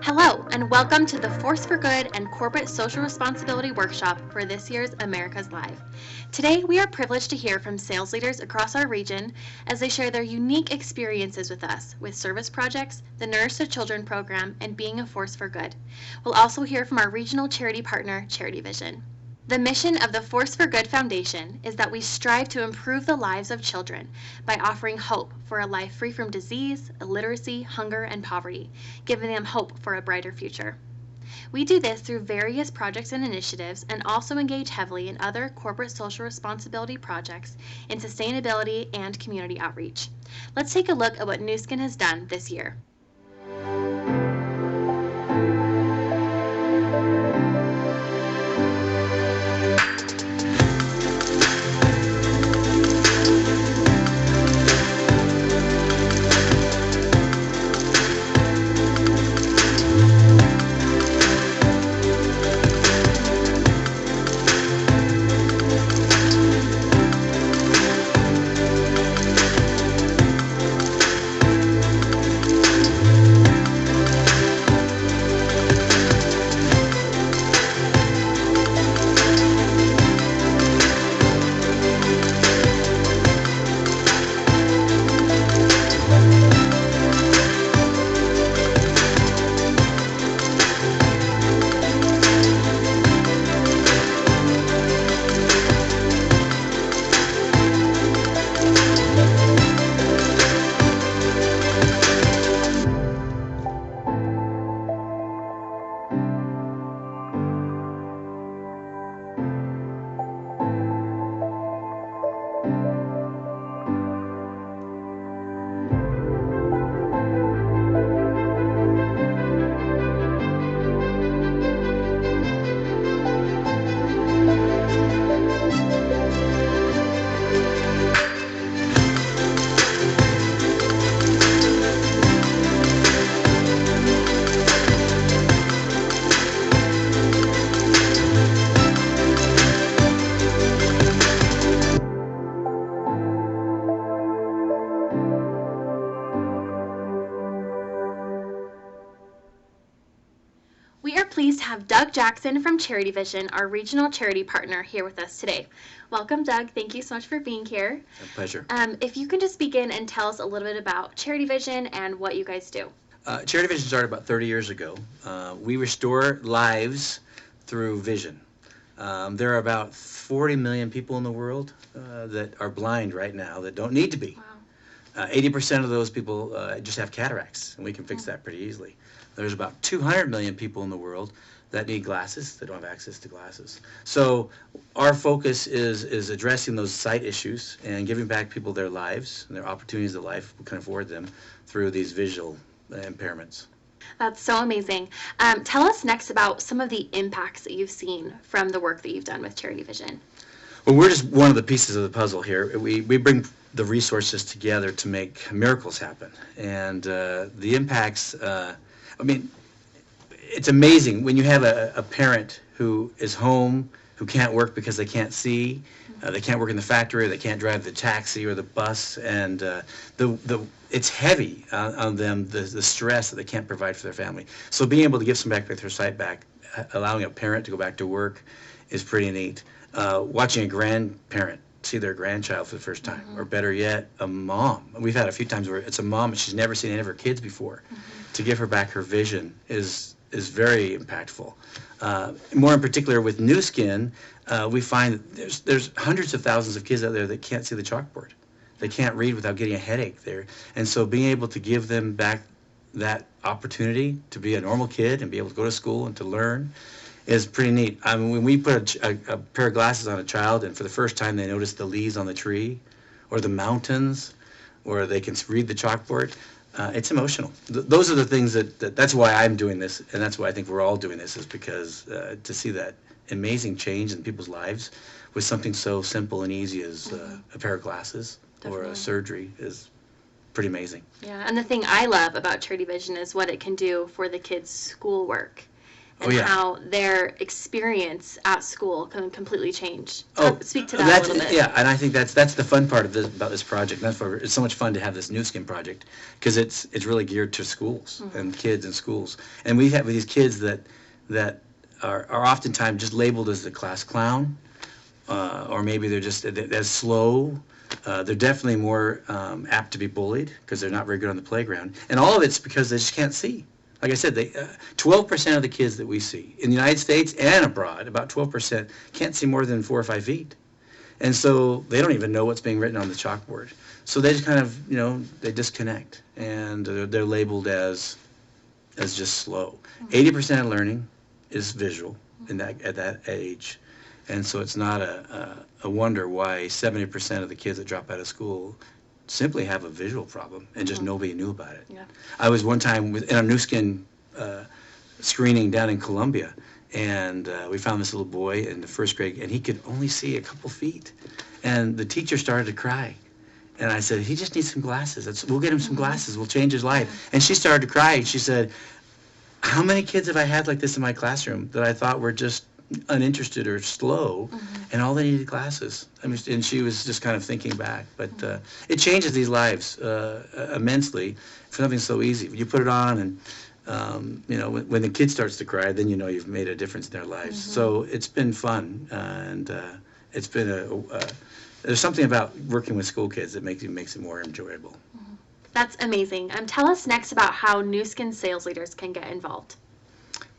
Hello, and welcome to the Force for Good and Corporate Social Responsibility Workshop for this year's America's Live. Today, we are privileged to hear from sales leaders across our region as they share their unique experiences with us with service projects, the Nurse to Children program, and being a force for good. We'll also hear from our regional charity partner, Charity Vision. The mission of the Force for Good Foundation is that we strive to improve the lives of children by offering hope for a life free from disease, illiteracy, hunger, and poverty, giving them hope for a brighter future. We do this through various projects and initiatives and also engage heavily in other corporate social responsibility projects in sustainability and community outreach. Let's take a look at what Nuskin has done this year. We are pleased to have Doug Jackson from Charity Vision, our regional charity partner, here with us today. Welcome, Doug. Thank you so much for being here. A pleasure. If you can just begin and tell us a little bit about Charity Vision and what you guys do. Charity Vision started about 30 years ago. We restore lives through vision. There are about 40 million people in the world that are blind right now that don't need to be. Wow. 80% of those people just have cataracts, and we can fix that pretty easily. There's about 200 million people in the world that need glasses, that don't have access to glasses. So our focus is addressing those sight issues and giving back people their lives and their opportunities that life can afford them through these visual impairments. That's so amazing. Tell us next about some of the impacts that you've seen from the work that you've done with Charity Vision. Well, we're just one of the pieces of the puzzle here. We bring the resources together to make miracles happen. And the impacts, I mean, it's amazing when you have a parent who is home, who can't work because they can't see, they can't work in the factory, they can't drive the taxi or the bus, and it's heavy on them, the stress that they can't provide for their family. So being able to give some back their sight back, allowing a parent to go back to work is pretty neat. Watching a grandparent see their grandchild for the first time, or better yet, a mom. We've had a few times where it's a mom and she's never seen any of her kids before. To give her back her vision is very impactful. More in particular with Nuskin, we find that there's hundreds of thousands of kids out there that can't see the chalkboard. They can't read without getting a headache there. And so being able to give them back that opportunity to be a normal kid and be able to go to school and to learn is pretty neat. I mean, when we put a pair of glasses on a child and for the first time they notice the leaves on the tree or the mountains or they can read the chalkboard, it's emotional. Those are the things that's why I'm doing this, and that's why I think we're all doing this, is because to see that amazing change in people's lives with something so simple and easy as a pair of glasses or a surgery is pretty amazing. Yeah, and the thing I love about Charity Vision is what it can do for the kids' schoolwork. and yeah. how their experience at school can completely change. Speak to that that's, a little bit. Yeah, and I think that's the fun part of about this project. That's why it's so much fun to have this Nuskin project, because it's really geared to schools and kids in schools. And we have these kids that are oftentimes just labeled as the class clown, or maybe they're slow. They're definitely more apt to be bullied because they're not very good on the playground. And all of it's because they just can't see. Like I said, 12% of the kids that we see in the United States and abroad, about 12%, can't see more than 4 or 5 feet. And so they don't even know what's being written on the chalkboard. So they just kind of, they disconnect. And they're labeled as just slow. 80% of learning is visual at that age. And so it's not a wonder why 70% of the kids that drop out of school simply have a visual problem and just nobody knew about it. Yeah. I was one time in a Nuskin screening down in Columbia, and we found this little boy in the first grade, and he could only see a couple feet. And the teacher started to cry. And I said, he just needs some glasses. We'll get him some glasses. We'll change his life. And she started to cry, and she said, how many kids have I had like this in my classroom that I thought were just uninterested or slow, and all they needed glasses? I mean, and she was just kind of thinking back, but it changes these lives immensely for something so easy. You put it on, and when the kid starts to cry, then you've made a difference in their lives. So it's been fun, and it's been there's something about working with school kids that makes it more enjoyable. That's amazing. Tell us next about how Nuskin sales leaders can get involved.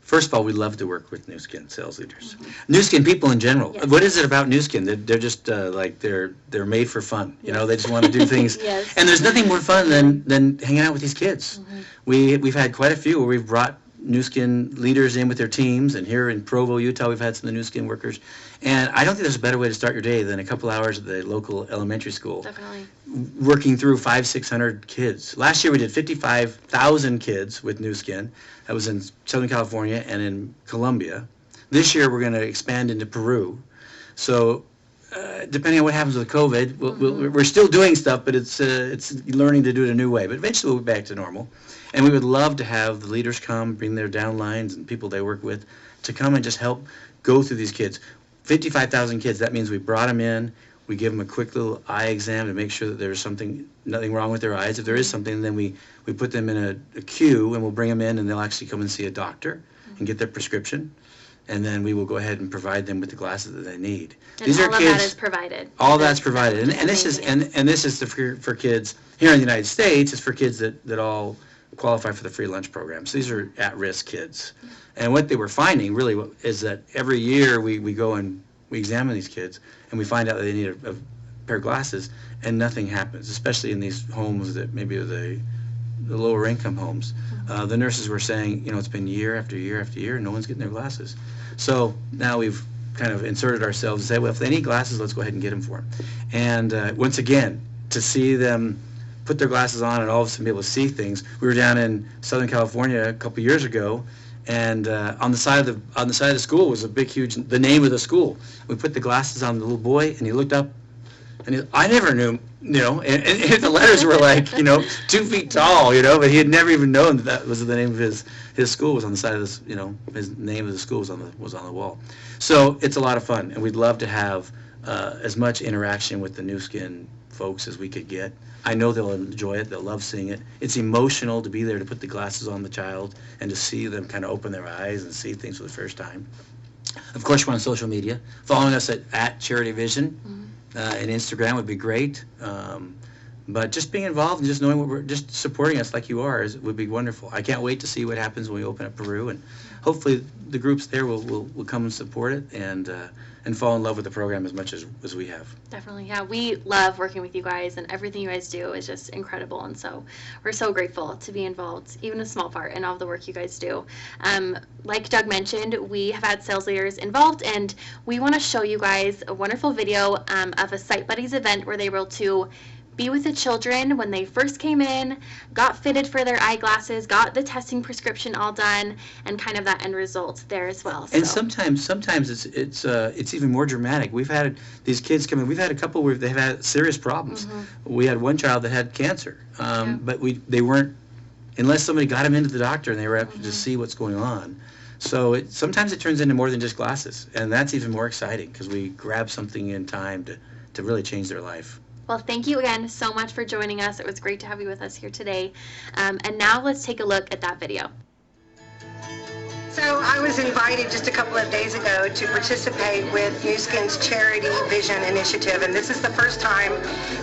First of all, we love to work with Nuskin sales leaders. Nuskin people in general. Yes. What is it about Nuskin? They're just like they're made for fun. Yes. They just want to do things. Yes. And there's nothing more fun than hanging out with these kids. We've had quite a few where we've brought Nuskin leaders in with their teams, and here in Provo, Utah, we've had some of the Nuskin workers. And I don't think there's a better way to start your day than a couple hours at the local elementary school. Definitely. Working through 500-600 kids. Last year we did 55,000 kids with Nuskin. That was in Southern California and in Colombia. This year we're going to expand into Peru. So depending on what happens with COVID, we're still doing stuff, but it's learning to do it a new way. But eventually we'll be back to normal. And we would love to have the leaders come, bring their downlines and people they work with to come and just help go through these kids. 55,000 kids, that means we brought them in, we give them a quick little eye exam to make sure that there's nothing wrong with their eyes. If there is something, then we put them in a queue, and we'll bring them in, and they'll actually come and see a doctor and get their prescription. And then we will go ahead and provide them with the glasses that they need. And these all of that is provided. All that's provided. And this is for kids here in the United States. It's for kids that all qualify for the free lunch program. So these are at-risk kids. And what they were finding really is that every year we go and we examine these kids, and we find out that they need a pair of glasses, and nothing happens, especially in these homes that maybe are the lower income homes. The nurses were saying, it's been year after year after year, and no one's getting their glasses. So now we've kind of inserted ourselves and say, well, if they need glasses, let's go ahead and get them for them. And once again, to see them put their glasses on and all of a sudden be able to see things. We were down in Southern California a couple years ago, and on the side of the school was a big, huge, the name of the school. We put the glasses on the little boy, and he looked up, and I never knew, and the letters were like, 2 feet tall, but he had never even known that was the name of his school was on the side of this, his name of the school was on the wall. So it's a lot of fun, and we'd love to have as much interaction with the Nuskin folks as we could get. I know they'll enjoy it. They'll love seeing it. It's emotional to be there to put the glasses on the child and to see them kind of open their eyes and see things for the first time. Of course, we're on social media. Following us at Charity Vision and Instagram would be great. But just being involved and just knowing just supporting us like you are would be wonderful. I can't wait to see what happens when we open up Peru, and hopefully the groups there will come and support it and fall in love with the program as much as we have. Definitely, yeah. We love working with you guys, and everything you guys do is just incredible, and so we're so grateful to be involved, even a small part, in all the work you guys do. Like Doug mentioned, we have had sales leaders involved, and we want to show you guys a wonderful video of a Sight Buddies event where they were able to be with the children when they first came in, got fitted for their eyeglasses, got the testing prescription all done, and kind of that end result there as well. And sometimes it's even more dramatic. We've had these kids come in. We've had a couple where they've had serious problems. We had one child that had cancer, but they weren't, unless somebody got him into the doctor and they were able to see what's going on. So sometimes it turns into more than just glasses, and that's even more exciting because we grab something in time to really change their life. Well, thank you again so much for joining us. It was great to have you with us here today. And now let's take a look at that video. So I was invited just a couple of days ago to participate with Nuskin's Charity Vision Initiative, and this is the first time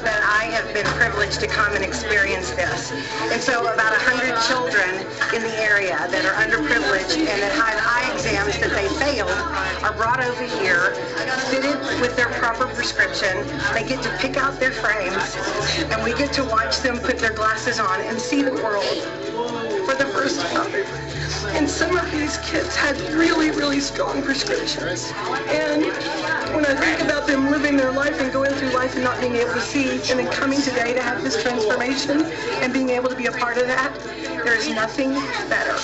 that I have been privileged to come and experience this. And so about 100 children in the area that are underprivileged and that have eye exams that they failed are brought over here, fitted with their proper prescription. They get to pick out their frames, and we get to watch them put their glasses on and see the world for the first time. And some of these kids had really, really strong prescriptions. And when I think about them living their life and going through life and not being able to see, and then coming today to have this transformation and being able to be a part of that, there is nothing better.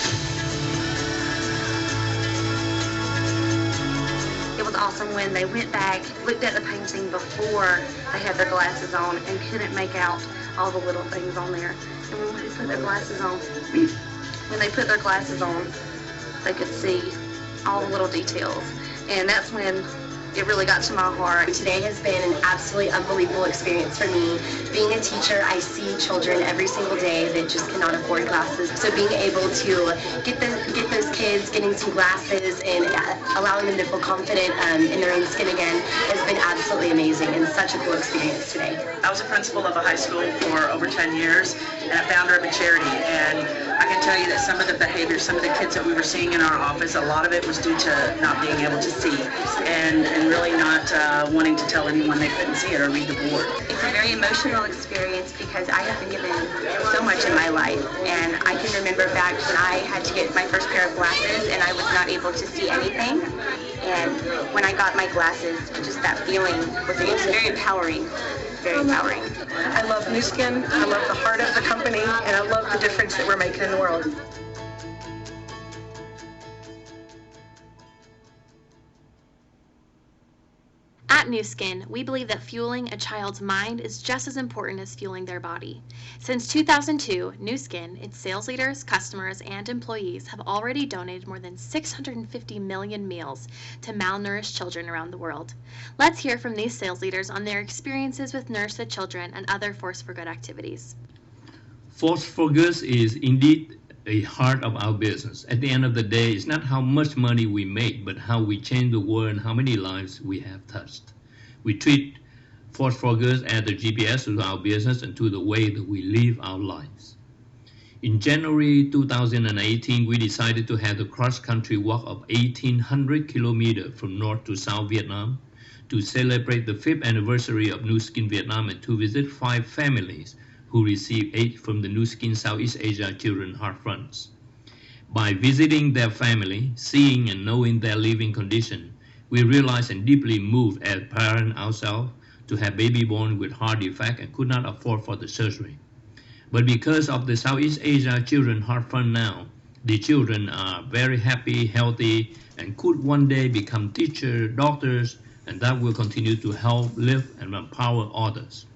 It was awesome when they went back, looked at the painting before they had their glasses on and couldn't make out all the little things on there. And when they put their glasses on, they could see all the little details. And that's when it really got to my heart. Today has been an absolutely unbelievable experience for me. Being a teacher, I see children every single day that just cannot afford glasses. So being able to get those kids getting some glasses and allowing them to feel confident in their own skin again has been absolutely amazing and such a cool experience today. I was a principal of a high school for over 10 years and a founder of a charity, and I can tell you that some of the behavior, some of the kids that we were seeing in our office, a lot of it was due to not being able to see and really not wanting to tell anyone they couldn't see it or read the board. It's a very emotional experience because I have been given so much in my life, and I can remember back when I had to get my first pair of glasses and I was not able to see anything. And when I got my glasses, just that feeling was very empowering. Very empowering. I love Nuskin, I love the heart of the company, and I love the difference that we're making in the world. At Nuskin, we believe that fueling a child's mind is just as important as fueling their body. Since 2002, Nuskin, its sales leaders, customers, and employees have already donated more than 650 million meals to malnourished children around the world. Let's hear from these sales leaders on their experiences with Nourish the Children and other Force for Good activities. Force for Good is indeed the heart of our business. At the end of the day, it's not how much money we make, but how we change the world and how many lives we have touched. We treat Force for Good as the GPS to our business and to the way that we live our lives. In January 2018, we decided to have the cross-country walk of 1,800 kilometers from North to South Vietnam to celebrate the 5th anniversary of Nuskin Vietnam and to visit 5 families who received aid from the Nuskin Southeast Asia Children Heart Funds. By visiting their family, seeing and knowing their living condition, we realized and deeply moved as parents ourselves to have baby born with heart defect and could not afford for the surgery. But because of the Southeast Asia Children Heart Fund now, the children are very happy, healthy, and could one day become teachers, doctors, and that will continue to help live and empower others.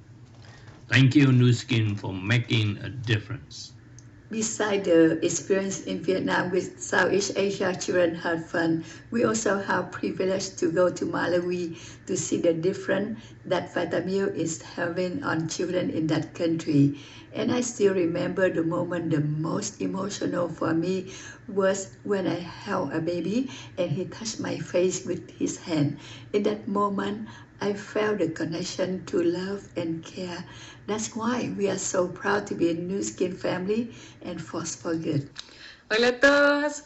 Thank you, Nuskin, for making a difference. Besides the experience in Vietnam with Southeast Asia Children Heart Fund, we also have privilege to go to Malawi to see the difference that Vitamil is having on children in that country. And I still remember the moment the most emotional for me was when I held a baby and he touched my face with his hand. In that moment, I felt the connection to love and care. That's why we are so proud to be a Nuskin family and Force for Good. Hola a todos.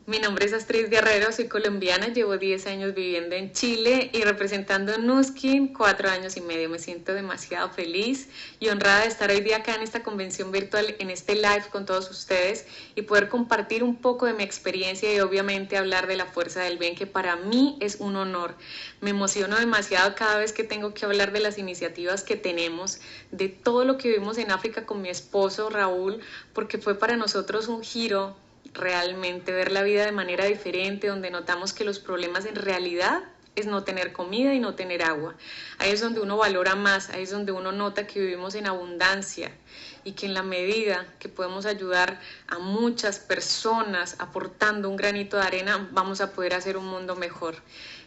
Mi nombre es Astrid Guerrero, soy colombiana, llevo 10 años viviendo en Chile y representando Nuskin 4 años y medio. Me siento demasiado feliz y honrada de estar hoy día acá en esta convención virtual, en este live con todos ustedes y poder compartir un poco de mi experiencia y obviamente hablar de la fuerza del bien, que para mí es un honor. Me emociono demasiado cada vez que tengo que hablar de las iniciativas que tenemos, de todo lo que vivimos en África con mi esposo Raúl, porque fue para nosotros un giro realmente ver la vida de manera diferente, donde notamos que los problemas en realidad es no tener comida y no tener agua. Ahí es donde uno valora más, ahí es donde uno nota que vivimos en abundancia y que en la medida que podemos ayudar a muchas personas aportando un granito de arena, vamos a poder hacer un mundo mejor.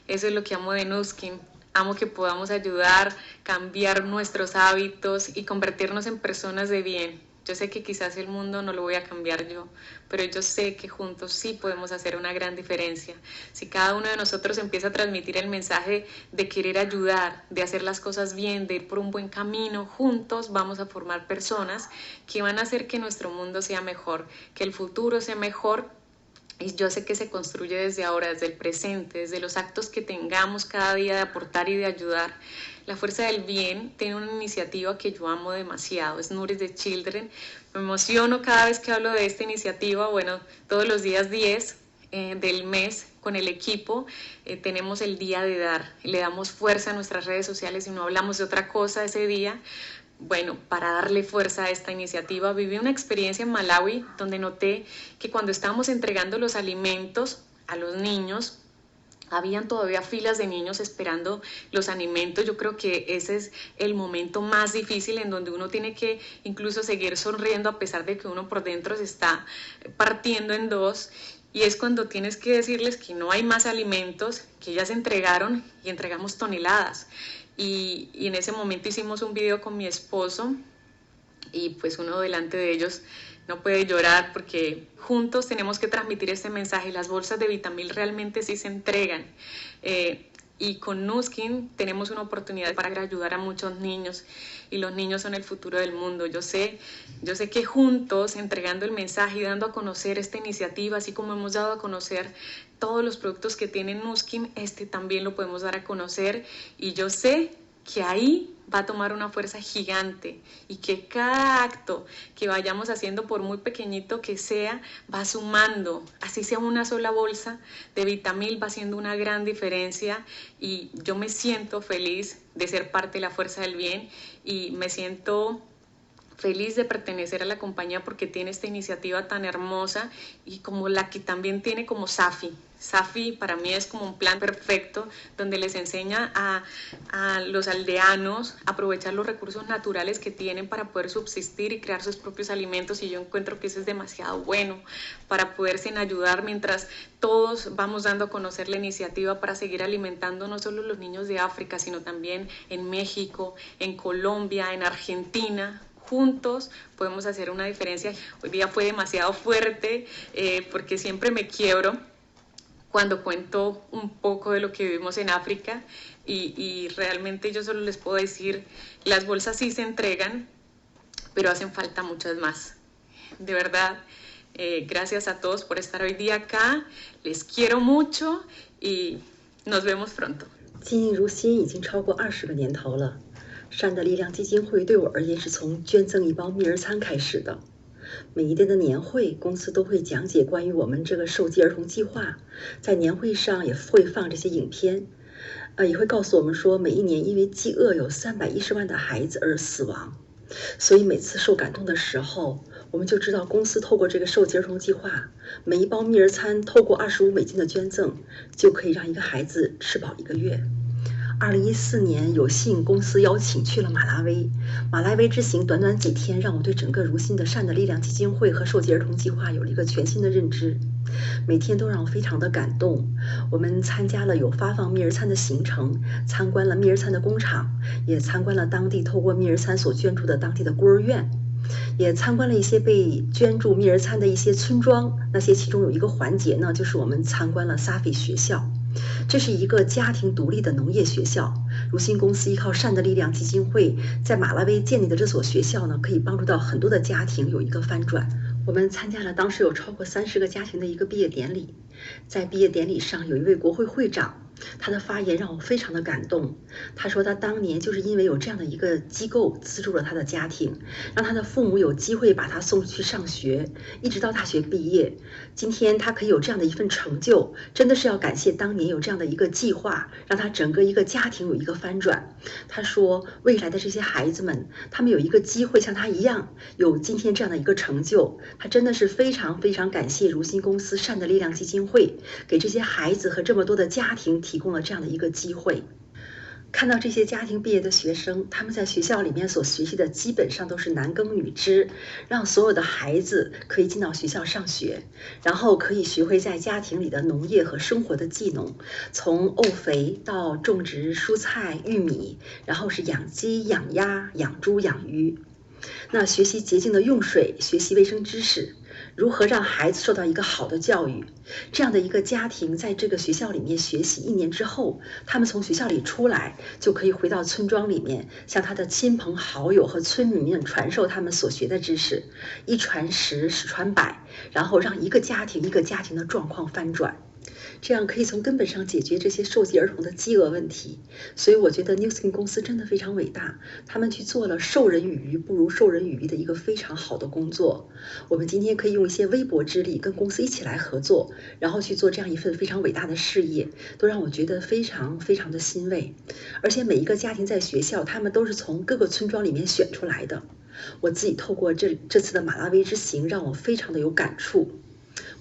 Eso es lo que amo de Nuskin. Amo que podamos ayudar, cambiar nuestros hábitos y convertirnos en personas de bien. Yo sé que quizás el mundo no lo voy a cambiar yo, pero yo sé que juntos sí podemos hacer una gran diferencia. Si cada uno de nosotros empieza a transmitir el mensaje de querer ayudar, de hacer las cosas bien, de ir por un buen camino, juntos vamos a formar personas que van a hacer que nuestro mundo sea mejor, que el futuro sea mejor. Y yo sé que se construye desde ahora, desde el presente, desde los actos que tengamos cada día de aportar y de ayudar. La Fuerza del Bien tiene una iniciativa que yo amo demasiado, es Nourish the Children. Me emociono cada vez que hablo de esta iniciativa. Bueno, todos los días 10 del mes con el equipo tenemos el día de dar. Le damos fuerza a nuestras redes sociales y no hablamos de otra cosa ese día. Bueno, para darle fuerza a esta iniciativa, viví una experiencia en Malawi donde noté que cuando estábamos entregando los alimentos a los niños, habían todavía filas de niños esperando los alimentos. Yo creo que ese es el momento más difícil en donde uno tiene que incluso seguir sonriendo a pesar de que uno por dentro se está partiendo en dos. Y es cuando tienes que decirles que no hay más alimentos, que ya se entregaron y entregamos toneladas. Y en ese momento hicimos un video con mi esposo y pues uno delante de ellos no puede llorar porque juntos tenemos que transmitir este mensaje. Las bolsas de Vitamil realmente sí se entregan. Y con Nuskin tenemos una oportunidad para ayudar a muchos niños y los niños son el futuro del mundo. Yo sé que juntos, entregando el mensaje y dando a conocer esta iniciativa, así como hemos dado a conocer todos los productos que tiene Nuskin, también lo podemos dar a conocer y yo sé que ahí va a tomar una fuerza gigante y que cada acto que vayamos haciendo, por muy pequeñito que sea, va sumando, así sea una sola bolsa de Vitamil, va haciendo una gran diferencia y yo me siento feliz de ser parte de la Fuerza del Bien y me siento feliz de pertenecer a la compañía porque tiene esta iniciativa tan hermosa y como la que también tiene como Safi. Safi para mí es como un plan perfecto donde les enseña a los aldeanos a aprovechar los recursos naturales que tienen para poder subsistir y crear sus propios alimentos y yo encuentro que eso es demasiado bueno para poderse ayudar mientras todos vamos dando a conocer la iniciativa para seguir alimentando no solo los niños de África sino también en México, en Colombia, en Argentina. Juntos podemos hacer una diferencia. Hoy día fue demasiado fuerte porque siempre me quiebro cuando cuento un poco de lo que vivimos en África y realmente yo solo les puedo decir, las bolsas sí se entregan, pero hacen falta muchas más. De verdad, gracias a todos por estar hoy día acá, les quiero mucho y nos vemos pronto. 经营如新已经超过20个年头了。善的力量基金会对我而言是从捐赠一包蜜儿餐开始的。每一年的年会，公司都会讲解关于我们这个受饥儿童计划，在年会上也会放这些影片，也会告诉我们说，每一年因为饥饿有310万的孩子而死亡。所以每次受感动的时候，我们就知道公司透过这个受饥儿童计划，每一包蜜儿餐透过25美金的捐赠，就可以让一个孩子吃饱1个月。2014年，有幸公司邀请去了马拉维。马拉维之行短短几天，让我对整个如新的善的力量基金会和受饥儿童计划有了一个全新的认知。每天都让我非常的感动。我们参加了有发放蜜儿餐的行程，参观了蜜儿餐的工厂，也参观了当地透过蜜儿餐所捐助的当地的孤儿院。也参观了一些被捐助蜜儿餐的一些村庄，那些其中有一个环节呢，就是我们参观了Safi学校。这是一个家庭独立的农业学校，如新公司依靠善的力量基金会在马拉维建立的这所学校呢，可以帮助到很多的家庭有一个翻转。我们参加了当时有超过30个家庭的一个毕业典礼，在毕业典礼上有一位国会会长，他的发言让我非常的感动。他说他当年就是因为有这样的一个机构资助了他的家庭，让他的父母有机会把他送去上学，一直到大学毕业。今天他可以有这样的一份成就，真的是要感谢当年有这样的一个计划，让他整个一个家庭有一个翻转。他说未来的这些孩子们，他们有一个机会像他一样有今天这样的一个成就。他真的是非常非常感谢如新公司善的力量基金会给这些孩子和这么多的家庭提供了这样的一个机会。看到这些家庭毕业的学生，他们在学校里面所学习的基本上都是男耕女织，让所有的孩子可以进到学校上学，然后可以学会在家庭里的农业和生活的技能，从沤肥到种植蔬菜、玉米，然后是养鸡、养鸭、养猪、养鱼。那学习洁净的用水，学习卫生知识，如何让孩子受到一个好的教育。这样的一个家庭在这个学校里面学习1年之后，他们从学校里出来，就可以回到村庄里面，向他的亲朋好友和村民们传授他们所学的知识，一传十，十传百，然后让一个家庭一个家庭的状况翻转。这样可以从根本上解决这些受济儿童的饥饿问题。所以我觉得 Nuskin 公司真的非常伟大，他们去做了授人以鱼不如授人以渔的一个非常好的工作。我们今天可以用一些微薄之力跟公司一起来合作，然后去做这样一份非常伟大的事业，都让我觉得非常非常的欣慰。而且每一个家庭在学校，他们都是从各个村庄里面选出来的。我自己透过这次的马拉维之行，让我非常的有感触。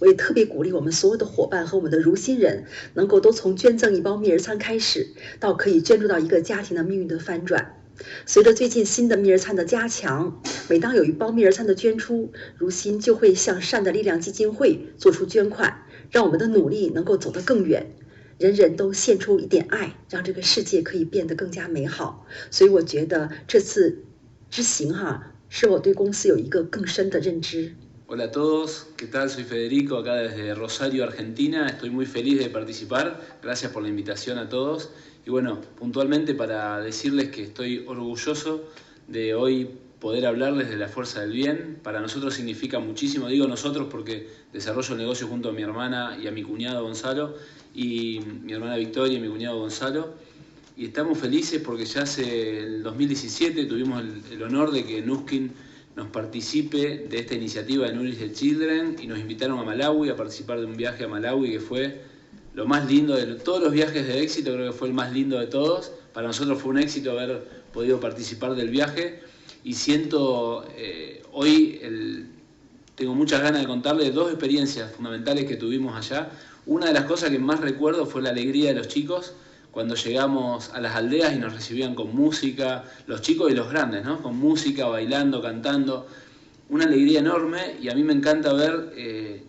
我也特别鼓励我们所有的伙伴和我们的如新人，能够都从捐赠一包蜜儿餐开始，到可以捐助到一个家庭的命运的翻转。随着最近新的蜜儿餐的加强，每当有一包蜜儿餐的捐出，如新就会向善的力量基金会做出捐款，让我们的努力能够走得更远。人人都献出一点爱，让这个世界可以变得更加美好。所以我觉得这次之行使我对公司有一个更深的认知。Hola a todos, ¿qué tal? Soy Federico, acá desde Rosario, Argentina. Estoy muy feliz de participar. Gracias por la invitación a todos. Y bueno, puntualmente para decirles que estoy orgulloso de hoy poder hablarles de la fuerza del bien. Para nosotros significa muchísimo, digo nosotros porque desarrollo el negocio junto a mi hermana y a mi cuñado Gonzalo, y mi hermana Victoria y mi cuñado Gonzalo. Y estamos felices porque ya hace el 2017 tuvimos el honor de que Nuskin nos participe de esta iniciativa de Nourish the Children y nos invitaron a Malawi a participar de un viaje a Malawi que fue lo más lindo de todos los viajes de éxito, creo que fue el más lindo de todos. Para nosotros fue un éxito haber podido participar del viaje y siento hoy tengo muchas ganas de contarles 2 experiencias fundamentales que tuvimos allá. Una de las cosas que más recuerdo fue la alegría de los chicos cuando llegamos a las aldeas y nos recibían con música, los chicos y los grandes, ¿no? Con música, bailando, cantando, una alegría enorme, y a mí me encanta ver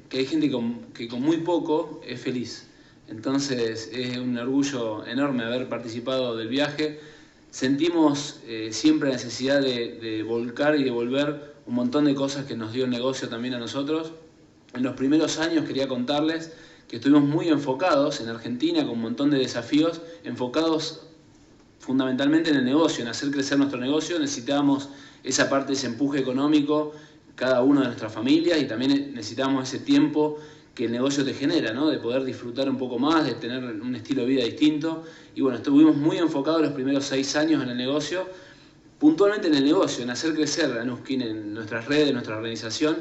que hay gente que con muy poco es feliz. Entonces es un orgullo enorme haber participado del viaje. Sentimos siempre la necesidad de volcar y devolver un montón de cosas que nos dio el negocio también a nosotros. En los primeros años quería contarles que estuvimos muy enfocados en Argentina con un montón de desafíos, enfocados fundamentalmente en el negocio, en hacer crecer nuestro negocio. Necesitábamos esa parte, ese empuje económico, cada uno de nuestras familias, y también necesitábamos ese tiempo que el negocio te genera, ¿no? De poder disfrutar un poco más, de tener un estilo de vida distinto. Y bueno, estuvimos muy enfocados los primeros 6 años en el negocio, puntualmente en el negocio, en hacer crecer a Nuskin en nuestras redes, en nuestra organización.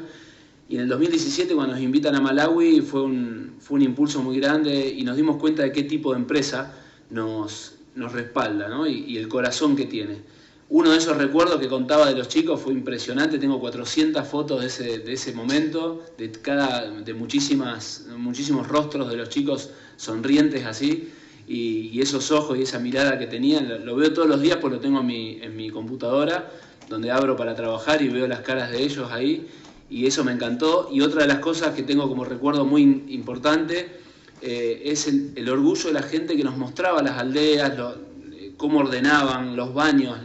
Y en el 2017, cuando nos invitan a Malawi, fue un impulso muy grande y nos dimos cuenta de qué tipo de empresa nos respalda, ¿no? Y el corazón que tiene. Uno de esos recuerdos que contaba de los chicos fue impresionante. Tengo 400 fotos de ese momento, de muchísimos rostros de los chicos sonrientes así, y esos ojos y esa mirada que tenían. Lo veo todos los días porque lo tengo en mi computadora, donde abro para trabajar y veo las caras de ellos ahí. Y eso me encantó. Y otra de las cosas que tengo como recuerdo muy importante es el orgullo de la gente que nos mostraba las aldeas, cómo ordenaban los baños,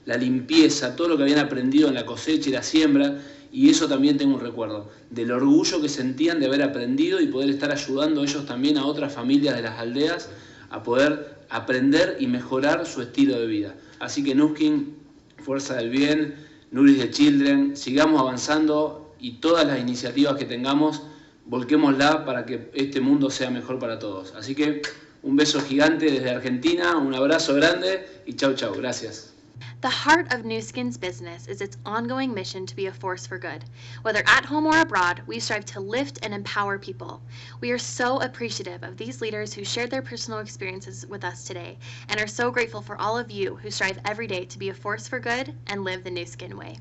la limpieza, todo lo que habían aprendido en la cosecha y la siembra. Y eso también tengo un recuerdo, del orgullo que sentían de haber aprendido y poder estar ayudando ellos también a otras familias de las aldeas a poder aprender y mejorar su estilo de vida. Así que Nuskin, fuerza del bien, Nourish the Children, sigamos avanzando, y todas las iniciativas que tengamos, volquémosla para que este mundo sea mejor para todos. Así que un beso gigante desde Argentina, un abrazo grande y chau chau, gracias. The heart of Nuskin's business is its ongoing mission to be a force for good. Whether at home or abroad, we strive to lift and empower people. We are so appreciative of these leaders who shared their personal experiences with us today, and are so grateful for all of you who strive every day to be a force for good and live the Nuskin way.